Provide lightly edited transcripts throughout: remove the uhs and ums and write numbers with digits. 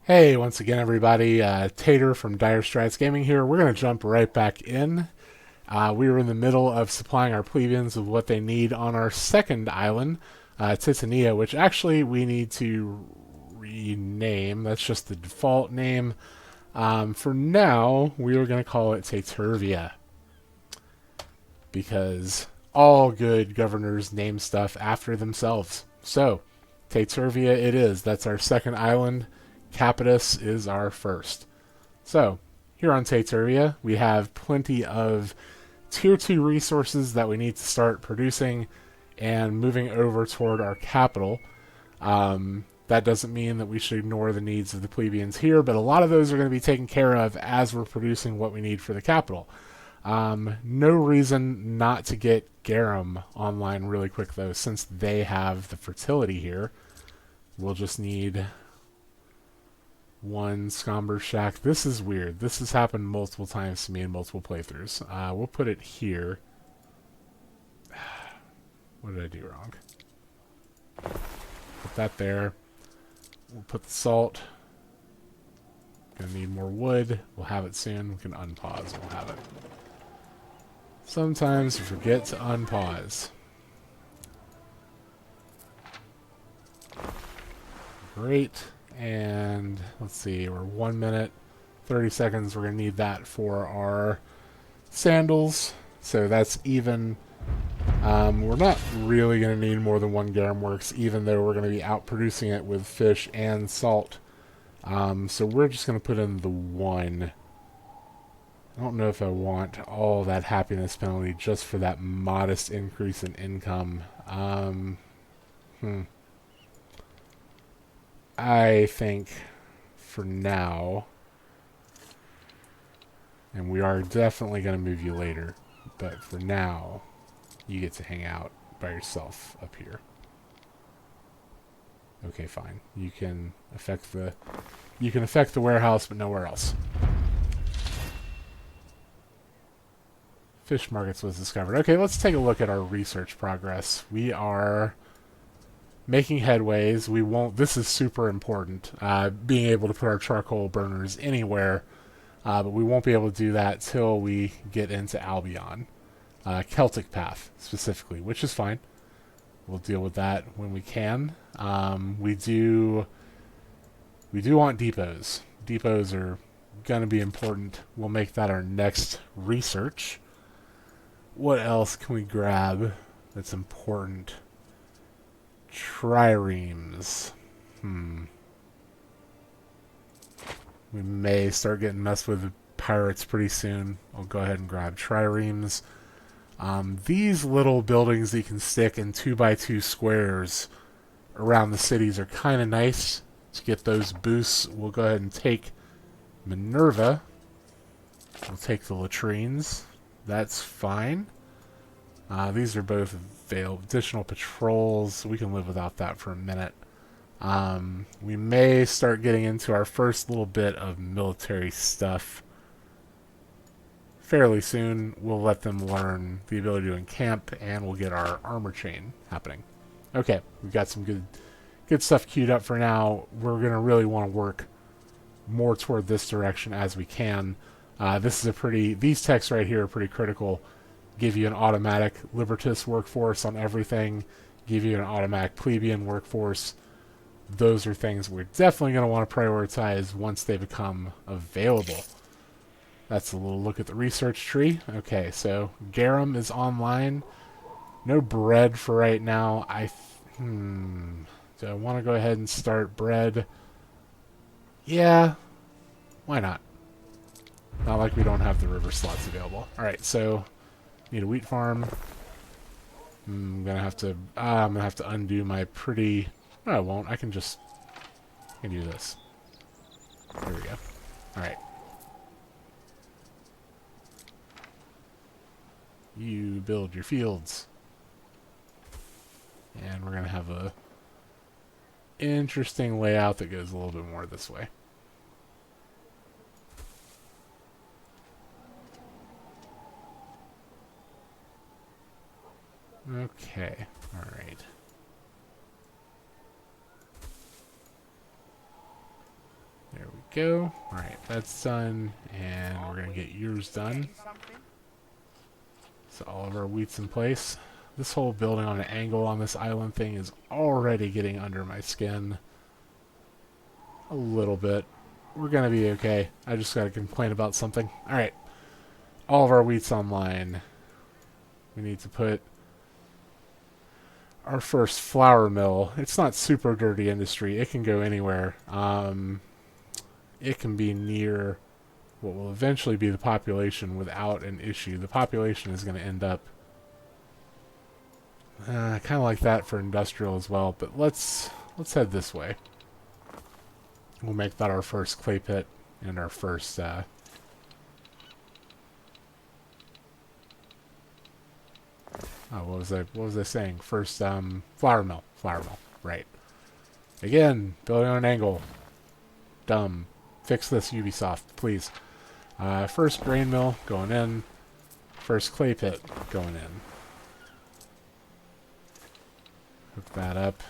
Hey, once again, everybody. Tater from Dire Strats Gaming here. We're going to jump right back in. We were in the middle of supplying our Plebians with what they need on our second island, Titania, which actually we need to rename. That's just the default name. For now, we are going to call it Tatervia because all good governors name stuff after themselves. So, Tatervia it is. That's our second island. Capitus is our first. So, here on Tatervia, we have plenty of tier 2 resources that we need to start producing and moving over toward our capital. That doesn't mean that we should ignore the needs of the plebeians here, but a lot of those are going to be taken care of as we're producing what we need for the capital. No reason not to get Garum online really quick, though, since they have the fertility here. We'll just need one Scomber Shack. This is weird. This has happened multiple times to me in multiple playthroughs. We'll put it here. What did I do wrong? Put that there. We'll put the salt. Gonna need more wood. We'll have it soon. We can unpause. We'll have it. Sometimes you forget to unpause. Great. And let's see, we're 1 minute, 30 seconds. We're going to need that for our sandals. So that's even. We're not really going to need more than one garum works, even though we're going to be out producing it with fish and salt. So we're just going to put in the one. I don't know if I want all that happiness penalty just for that modest increase in income. I think for now, and we are definitely going to move you later, but for now, you get to hang out by yourself up here. Okay, fine. You can affect the warehouse, but nowhere else. Fish markets was discovered. Okay, let's take a look at our research progress. We are making headways. We won't. This is super important. Being able to put our charcoal burners anywhere, but we won't be able to do that till we get into Albion, Celtic Path specifically, which is fine. We'll deal with that when we can. We do want depots. Depots are gonna be important. We'll make that our next research. What else can we grab that's important? Triremes. We may start getting messed with pirates pretty soon. I'll go ahead and grab triremes. These little buildings that you can stick in 2x2 squares around the cities are kind of nice to get those boosts. We'll go ahead and take Minerva. We'll take the latrines. That's fine. These are both additional patrols. We can live without that for a minute. We may start getting into our first little bit of military stuff fairly soon. We'll let them learn the ability to encamp, and we'll get our armor chain happening. Okay, we've got some good stuff queued up for now. We're going to really want to work more toward this direction as we can. These texts right here are pretty critical. Give you an automatic Libertas workforce on everything. Give you an automatic Plebian workforce. Those are things we're definitely going to want to prioritize once they become available. That's a little look at the research tree. Okay, so Garum is online. No bread for right now. Do I want to go ahead and start bread? Yeah, why not? Not like we don't have the river slots available. Alright, so need a wheat farm. I'm gonna have to undo my pretty. No, I won't. I can do this. There we go. Alright. You build your fields. And we're gonna have a interesting layout that goes a little bit more this way. Okay, alright. There go. Alright, that's done. And we're going to get yours done. So all of our wheat's in place. This whole building on an angle on this island thing is already getting under my skin. A little bit. We're going to be okay. I just got to complain about something. Alright. All of our wheat's online. We need to put our first flour mill. It's not super dirty industry. It can go anywhere. It can be near what will eventually be the population without an issue. The population is going to end up kind of like that for industrial as well. But let's head this way. We'll make that our first clay pit and our first what was I saying? First, flour mill. Flour mill. Right. Again, building on an angle. Dumb. Fix this, Ubisoft, please. First grain mill going in. First clay pit going in. Hook that up.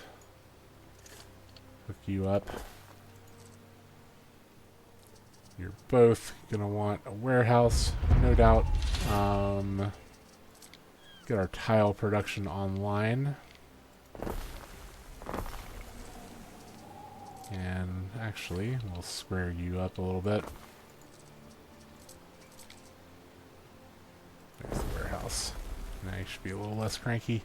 Hook you up. You're both gonna want a warehouse, no doubt. Get our tile production online. And actually, we'll square you up a little bit. There's the warehouse. Now you should be a little less cranky.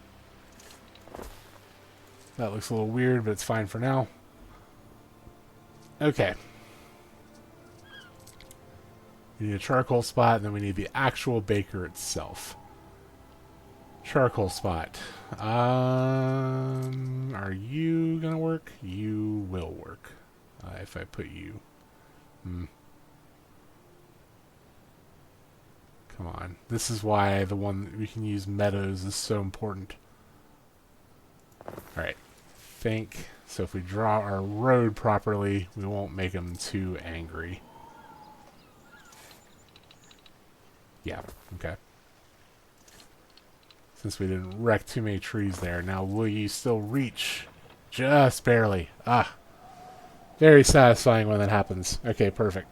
That looks a little weird, but it's fine for now. Okay. We need a charcoal spot, and then we need the actual baker itself. Charcoal spot. Are you gonna work? You will work. If I put you. Come on. This is why the one we can use meadows is so important. Alright. Think. So if we draw our road properly, we won't make them too angry. Yeah. Okay. Since we didn't wreck too many trees there. Now, will you still reach? Just barely. Ah. Very satisfying when that happens. Okay, perfect.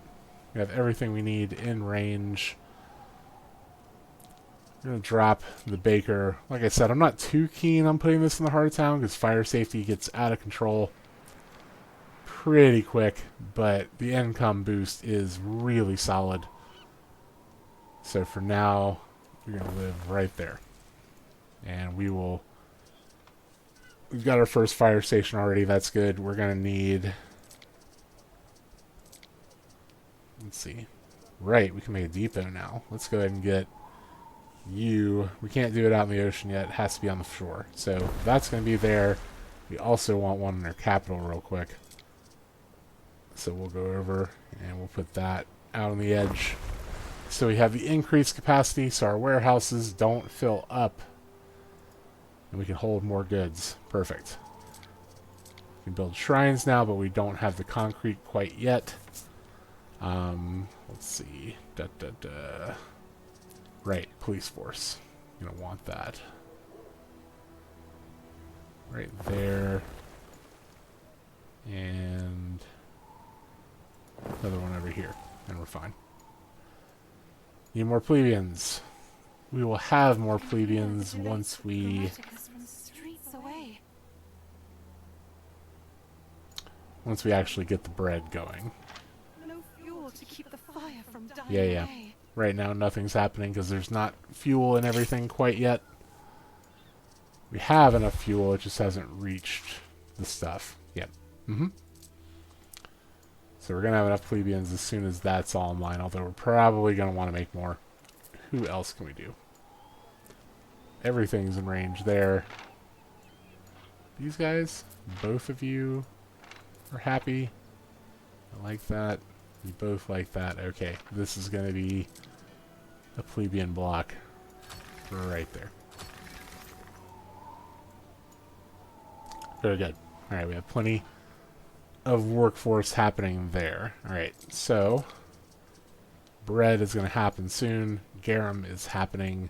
We have everything we need in range. I'm going to drop the baker. Like I said, I'm not too keen on putting this in the heart of town because fire safety gets out of control pretty quick. But the income boost is really solid. So for now, we're going to live right there. And we've got our first fire station already. That's good. We're going to need, let's see. Right, we can make a depot now. Let's go ahead and get you. We can't do it out in the ocean yet. It has to be on the shore. So that's going to be there. We also want one in our capital real quick. So we'll go over and we'll put that out on the edge. So we have the increased capacity so our warehouses don't fill up. And we can hold more goods. Perfect. We can build shrines now, but we don't have the concrete quite yet. Let's see. Right, police force. You're going to want that. Right there. And another one over here. And we're fine. Need more plebians. We will have more plebians once we actually get the bread going. No fuel to keep the fire from dying Yeah. away. Right now nothing's happening because there's not fuel and everything quite yet. We have enough fuel, it just hasn't reached the stuff yet. So we're going to have enough plebeians as soon as that's all online, although we're probably going to want to make more. Who else can we do? Everything's in range there. These guys, both of you are happy. I like that. You both like that. Okay, this is going to be a plebeian block right there. Very good. Alright, we have plenty of workforce happening there. Alright, so bread is going to happen soon. Garum is happening.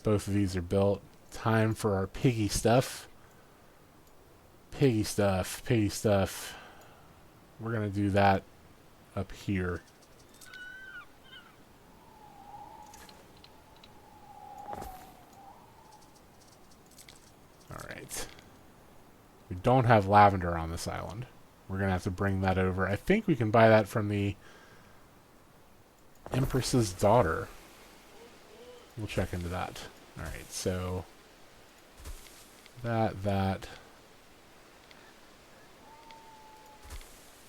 Both of these are built. Time for our piggy stuff. Piggy stuff. We're going to do that up here. Alright. We don't have lavender on this island. We're going to have to bring that over. I think we can buy that from the Empress's daughter. We'll check into that. Alright, so that,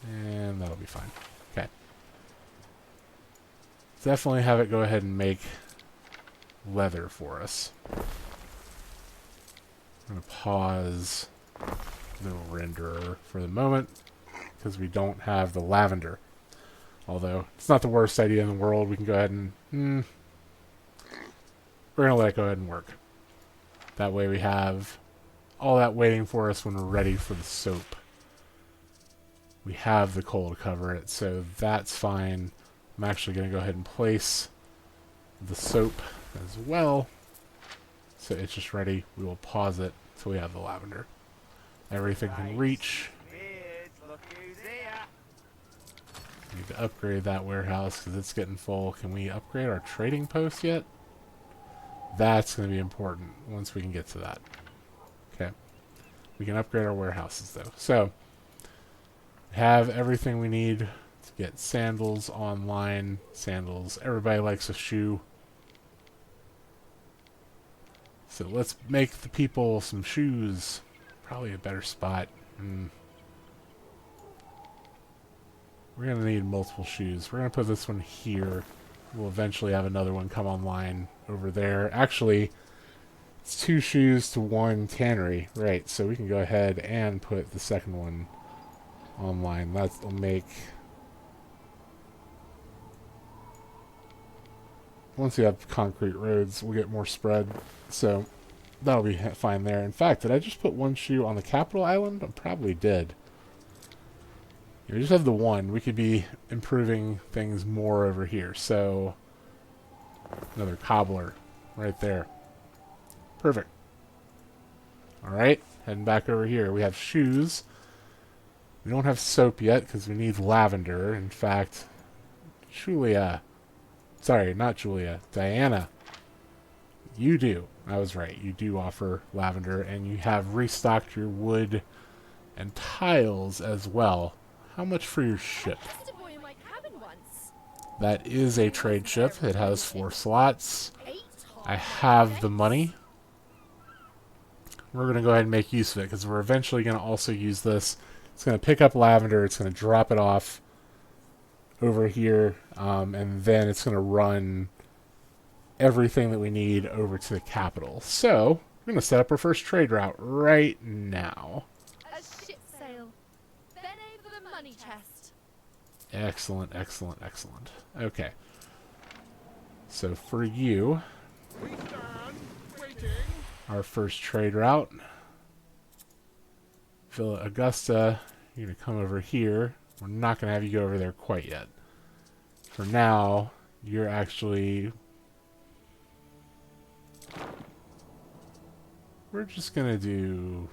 and that'll be fine. Okay. Definitely have it go ahead and make leather for us. I'm going to pause the renderer for the moment because we don't have the lavender. Although, it's not the worst idea in the world. We can go ahead and... we're going to let it go ahead and work. That way we have all that waiting for us when we're ready for the soap. We have the coal to cover it, so that's fine. I'm actually going to go ahead and place the soap as well. So it's just ready. We will pause it till we have the lavender. Everything can reach. We need to upgrade that warehouse because it's getting full. Can we upgrade our trading post yet? That's going to be important once we can get to that. Okay. We can upgrade our warehouses though. So, have everything we need to get Sandals online. Sandals. Everybody likes a shoe. So let's make the people some shoes. Probably a better spot. We're going to need multiple shoes. We're going to put this one here. We'll eventually have another one come online over there. Actually, it's 2 shoes to 1 tannery. Right, so we can go ahead and put the second one online. That'll make... Once we have concrete roads, we'll get more spread. So, that'll be fine there. In fact, did I just put 1 shoe on the capital island? I probably did. We just have the 1. We could be improving things more over here. So, another cobbler right there. Perfect. Alright, heading back over here. We have shoes. We don't have soap yet because we need lavender. In fact, Julia... Sorry, not Julia. Diana. You do. I was right. You do offer lavender, and you have restocked your wood and tiles as well. How much for your ship? That is a trade ship. It has 4 slots. I have the money. We're going to go ahead and make use of it, because we're eventually going to also use this. It's going to pick up lavender. It's going to drop it off over here, and then it's going to run everything that we need over to the capital. So, we're going to set up our first trade route right now. A ship sail. Then over the money chest. Excellent, excellent, excellent. Okay. So for you, We stand waiting. our first trade route, Villa Augusta, you're going to come over here. We're not going to have you go over there quite yet. For now, you're actually... We're just going to do...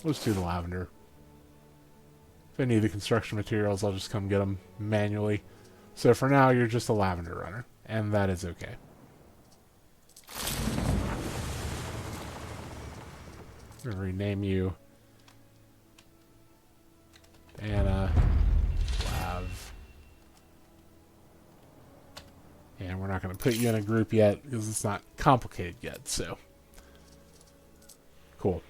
Let's do the lavender. If I need the construction materials, I'll just come get them manually. So for now, you're just a lavender runner. And that is okay. I'm going to rename you Anna Lav. And we're not going to put you in a group yet because it's not complicated yet. So, cool.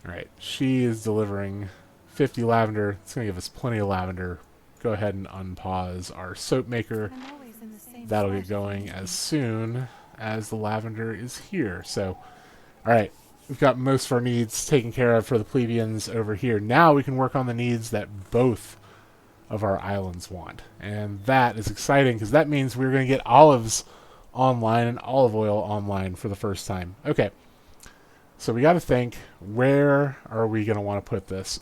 Alright, she is delivering 50 lavender. It's going to give us plenty of lavender. Go ahead and unpause our soap maker. I'm always in the same That'll get spot. going as soon as the lavender is here. So, alright. We've got most of our needs taken care of for the plebeians over here. Now we can work on the needs that both of our islands want. And that is exciting because that means we're going to get olives online and olive oil online for the first time. Okay. So we got to think, where are we going to want to put this?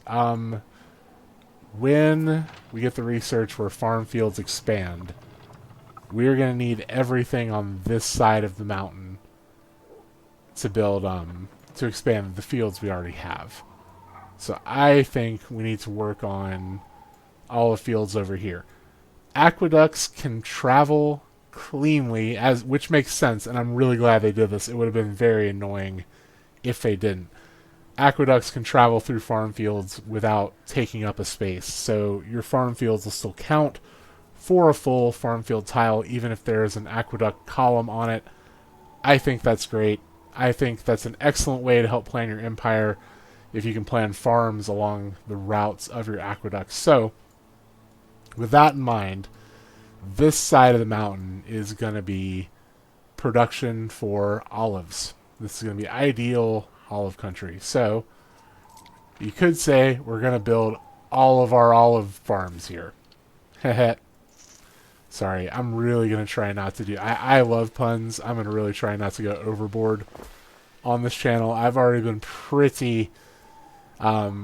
When we get the research where farm fields expand, we're going to need everything on this side of the mountain to build, to expand the fields we already have. So I think we need to work on all the fields over here. aqueducts can travel cleanly, which makes sense, and I'm really glad they did this. It would have been very annoying if they didn't. Aqueducts can travel through farm fields without taking up a space, so your farm fields will still count for a full farm field tile, even if there is an aqueduct column on it. I think that's great. I think that's an excellent way to help plan your empire if you can plan farms along the routes of your aqueducts. So, with that in mind, this side of the mountain is going to be production for olives. This is going to be ideal olive country. So, you could say we're going to build all of our olive farms here. Sorry, I'm really going to try not to do... I love puns. I'm going to really try not to go overboard on this channel. I've already been pretty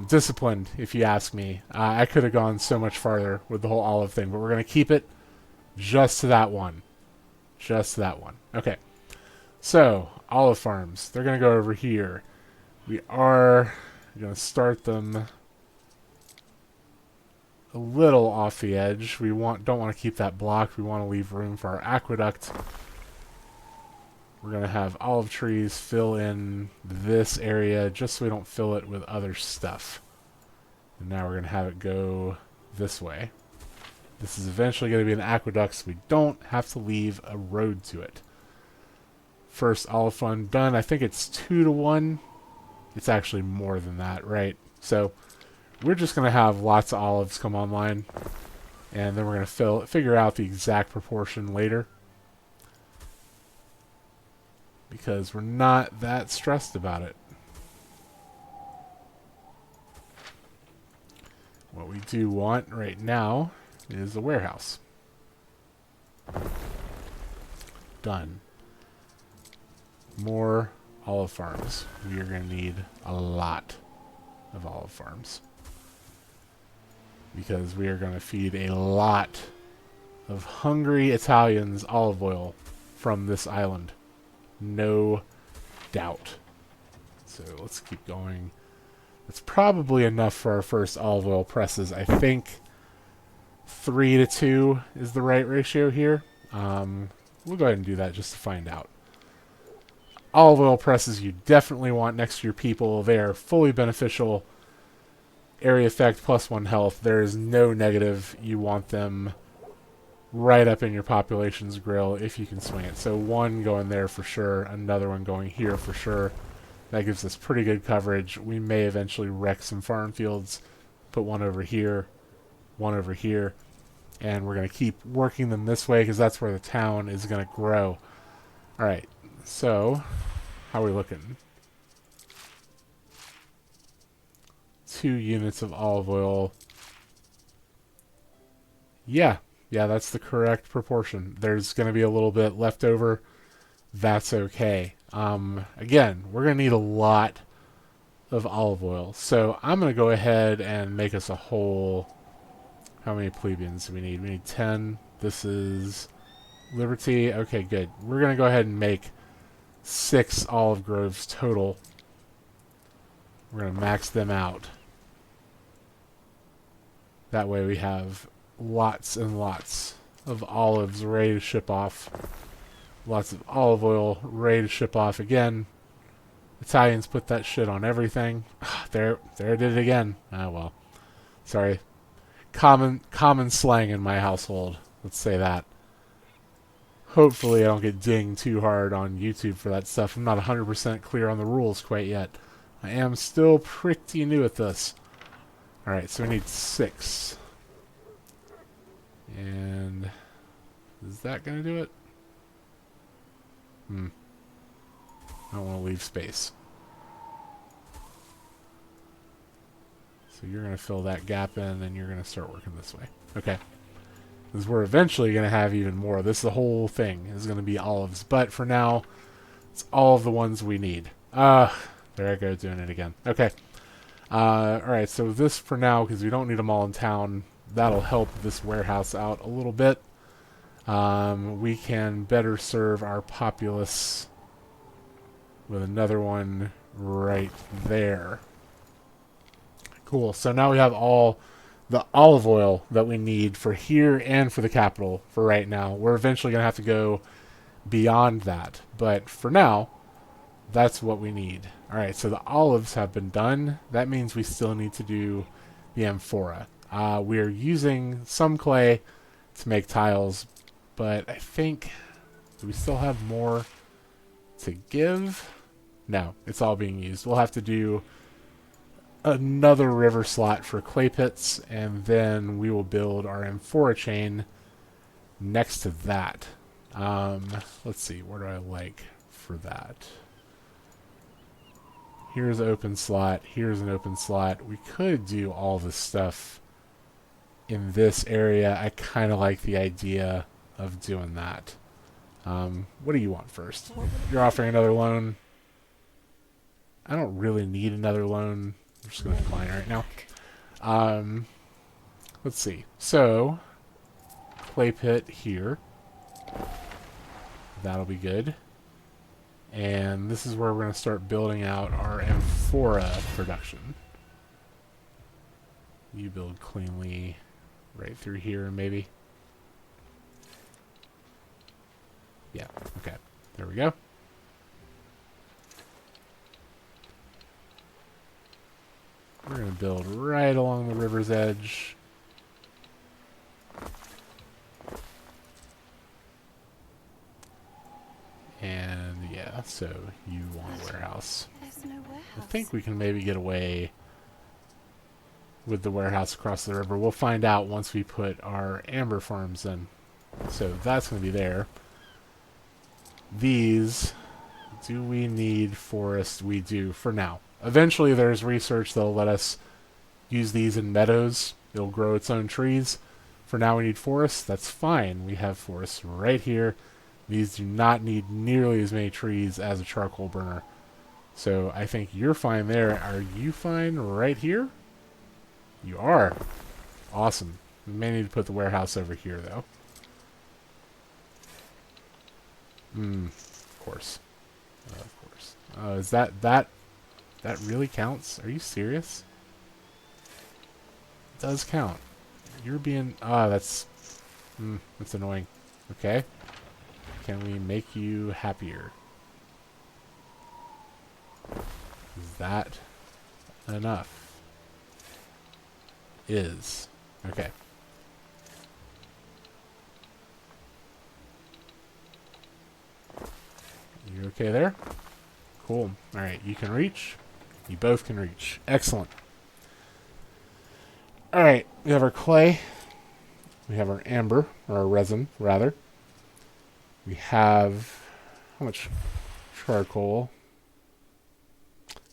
disciplined, if you ask me. I could have gone so much farther with the whole olive thing, but we're going to keep it just to that one. Just that one. Okay. So, olive farms. They're going to go over here. We are going to start them a little off the edge. We don't want to keep that blocked. We want to leave room for our aqueduct. We're going to have olive trees fill in this area just so we don't fill it with other stuff. And now we're going to have it go this way. This is eventually going to be an aqueduct, so we don't have to leave a road to it. First olive fund done. I think it's 2-to-1. It's actually more than that, right? So we're just going to have lots of olives come online, and then we're going to figure out the exact proportion later, because we're not that stressed about it. What we do want right now is a warehouse. Done. More olive farms. We are going to need a lot of olive farms, because we are going to feed a lot of hungry Italians olive oil from this island. No doubt. So let's keep going. That's probably enough for our first olive oil presses. I think 3-to-2 is the right ratio here. We'll go ahead and do that just to find out. Olive oil presses you definitely want next to your people. They are fully beneficial. Area effect +1 health. There is no negative. You want them right up in your population's grill if you can swing it. So one going there for sure. Another one going here for sure. That gives us pretty good coverage. We may eventually wreck some farm fields. Put one over here. One over here. And we're going to keep working them this way because that's where the town is going to grow. Alright. So, how are we looking? 2 units of olive oil. Yeah, that's the correct proportion. There's going to be a little bit left over. That's okay. Again, we're going to need a lot of olive oil. So I'm going to go ahead and make us a whole... How many plebeians do we need? We need 10. This is Liberty. Okay, good. We're going to go ahead and make 6 olive groves total. We're going to max them out. That way we have lots and lots of olives ready to ship off. Lots of olive oil ready to ship off again. Italians put that shit on everything. There I did it again. Ah, well. Sorry. Common slang in my household. Let's say that. Hopefully I don't get dinged too hard on YouTube for that stuff. I'm not 100% clear on the rules quite yet. I am still pretty new at this. Alright, so we need 6. And is that going to do it? I don't want to leave space. So you're going to fill that gap in, and you're going to start working this way. Okay. Because we're eventually going to have even more. The whole thing is going to be olives. But for now, it's all of the ones we need. There I go, doing it again. Okay. Alright, so this for now, because we don't need them all in town, that'll help this warehouse out a little bit. We can better serve our populace with another one right there. Cool. So now we have all the olive oil that we need for here and for the capital for right now. We're eventually going to have to go beyond that. But for now, that's what we need. Alright, so the olives have been done. That means we still need to do the amphora. We are using some clay to make tiles, but I think... Do we still have more to give? No, it's all being used. We'll have to do another river slot for clay pits, and then we will build our amphora chain next to that. Let's see, where do I like for that? Here's an open slot. Here's an open slot. We could do all this stuff in this area. I kind of like the idea of doing that. What do you want first? You're offering another loan. I don't really need another loan. I'm just going to decline right now. Let's see. So, clay pit here. That'll be good. And this is where we're going to start building out our Amphorae production. You build cleanly right through here, maybe. Yeah, okay. There we go. We're going to build right along the river's edge. And yeah, so you want a warehouse. There's no warehouse. I think we can maybe get away with the warehouse across the river. We'll find out once we put our amber farms in. So that's going to be there. These, do we need forest? We do for now. Eventually there's research that'll let us use these in meadows. It'll grow its own trees. For now we need forests. That's fine. We have forests right here. These do not need nearly as many trees as a charcoal burner. So I think you're fine there. Are you fine right here? You are. Awesome. We may need to put the warehouse over here though. Of course. Of course. Is that really counts? Are you serious? It does count. You're being... that's annoying. Okay. Can we make you happier? Is that enough? Is. Okay. You okay there? Cool. Alright, you can reach. You both can reach. Excellent. Alright, we have our clay. We have our amber, or our resin, rather. We have... How much charcoal?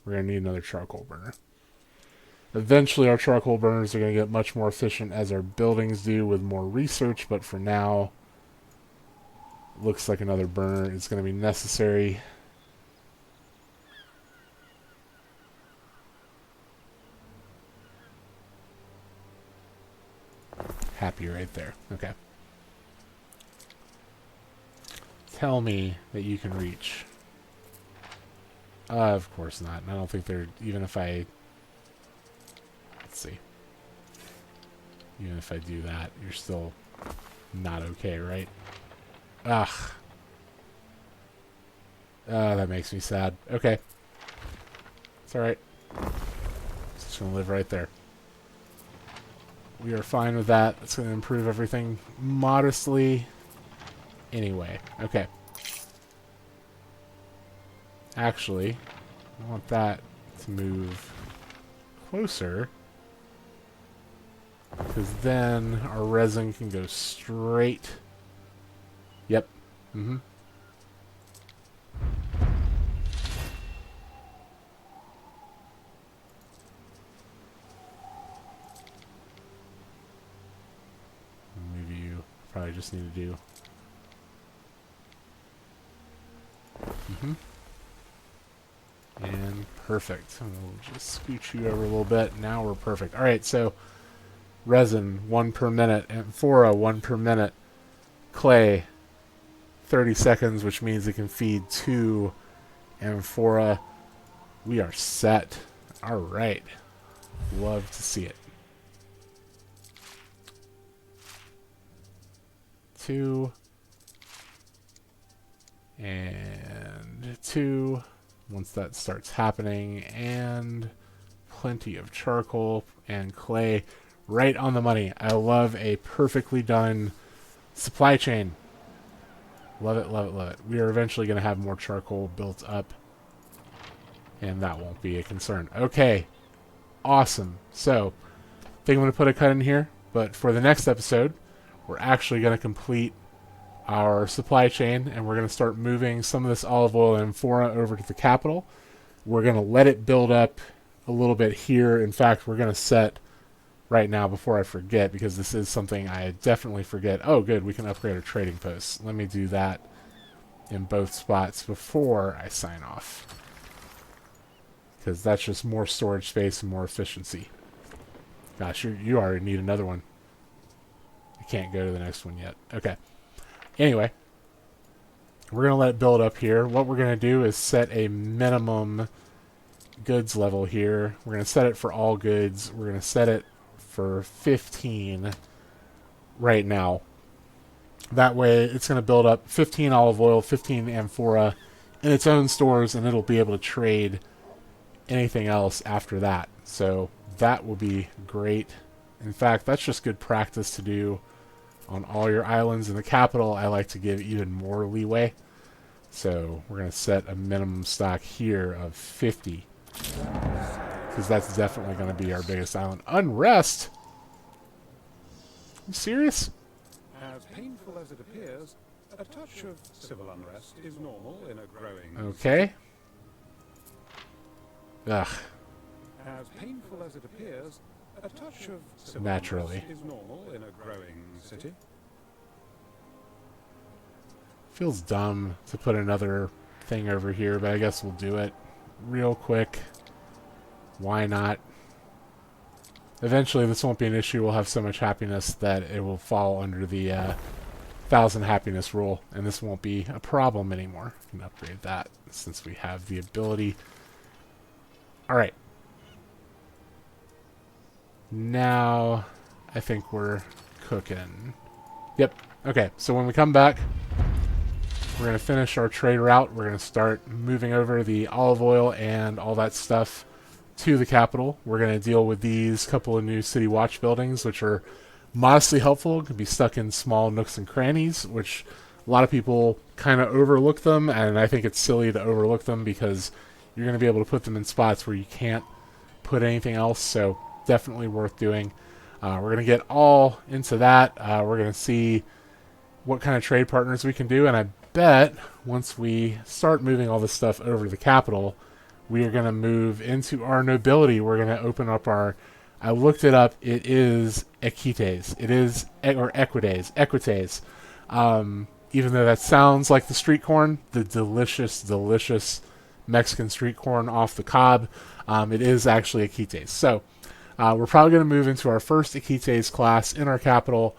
We're going to need another charcoal burner. Eventually our charcoal burners are going to get much more efficient as our buildings do with more research, but for now... Looks like another burner is going to be necessary. Happy right there. Okay. Tell me that you can reach. Of course not. I don't think they're... Even if I... Let's see. Even if I do that, you're still not okay, right? Ugh. That makes me sad. Okay. It's alright. It's just gonna live right there. We are fine with that. It's gonna improve everything modestly. Anyway. Okay. Actually, I want that to move closer. Because then our resin can go straight... Yep. Mm-hmm. Maybe you probably just need to do... Mm-hmm. And perfect. And we'll just scooch you over a little bit. Now we're perfect. Alright, so resin, 1 per minute. Amphora, 1 per minute. Clay, 30 seconds, which means it can feed 2 amphora. We are set. Alright. Love to see it. 2. And 2. Once that starts happening. And plenty of charcoal and clay. Right on the money. I love a perfectly done supply chain. Love it, love it, love it. We are eventually going to have more charcoal built up. And that won't be a concern. Okay. Awesome. So, I think I'm going to put a cut in here. But for the next episode, we're actually going to complete our supply chain. And we're going to start moving some of this olive oil and amphora over to the capital. We're going to let it build up a little bit here. In fact, we're going to set right now before I forget, because this is something I definitely forget. Oh, good. We can upgrade our trading posts. Let me do that in both spots before I sign off, because that's just more storage space and more efficiency. Gosh, you already need another one. I can't go to the next one yet. Okay. Anyway, we're going to let it build up here. What we're going to do is set a minimum goods level here. We're going to set it for all goods. We're going to set it for 15 right now. That way it's going to build up 15 olive oil, 15 amphora in its own stores, and it'll be able to trade anything else after that. So that will be great. In fact, that's just good practice to do on all your islands in the capital. I like to give even more leeway. So we're going to set a minimum stock here of 50. Because that's definitely going to be our biggest island. Unrest? You serious? As painful as it appears, a touch of civil unrest is normal in a growing Okay. Ugh. As painful as it appears, a touch of civil Naturally. unrest is normal in a growing city. Feels dumb to put another thing over here, but I guess we'll do it real quick. Why not? Eventually this won't be an issue. We'll have so much happiness that it will fall under the 1,000 happiness rule, and this won't be a problem anymore. We can upgrade that since we have the ability. Alright. Now I think we're cooking. Yep. Okay, so when we come back, we're going to finish our trade route. We're going to start moving over the olive oil and all that stuff to the capital. We're going to deal with these couple of new city watch buildings, which are modestly helpful. Can be stuck in small nooks and crannies, which a lot of people kind of overlook them, and I think it's silly to overlook them because you're going to be able to put them in spots where you can't put anything else, so definitely worth doing. We're going to get all into that. We're going to see what kind of trade partners we can do, and I bet once we start moving all this stuff over to the capital, we are going to move into our nobility. We're going to open up our... I looked it up. It is equites. It is... or equites. Equites. Even though that sounds like the street corn, the delicious, delicious Mexican street corn off the cob, it is actually equites. So, we're probably going to move into our first equites class in our capital.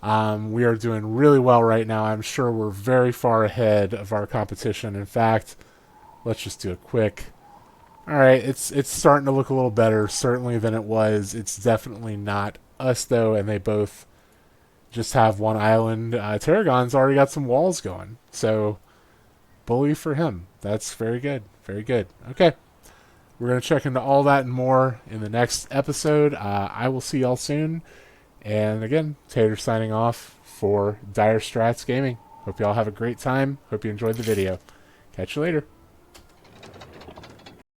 We are doing really well right now. I'm sure we're very far ahead of our competition. In fact, let's just do a quick... Alright, it's starting to look a little better, certainly, than it was. It's definitely not us, though, and they both just have one island. Tarragon's already got some walls going, so bully for him. That's very good. Very good. Okay, we're going to check into all that and more in the next episode. I will see y'all soon. And again, Tater signing off for Dire Strats Gaming. Hope y'all have a great time. Hope you enjoyed the video. Catch you later.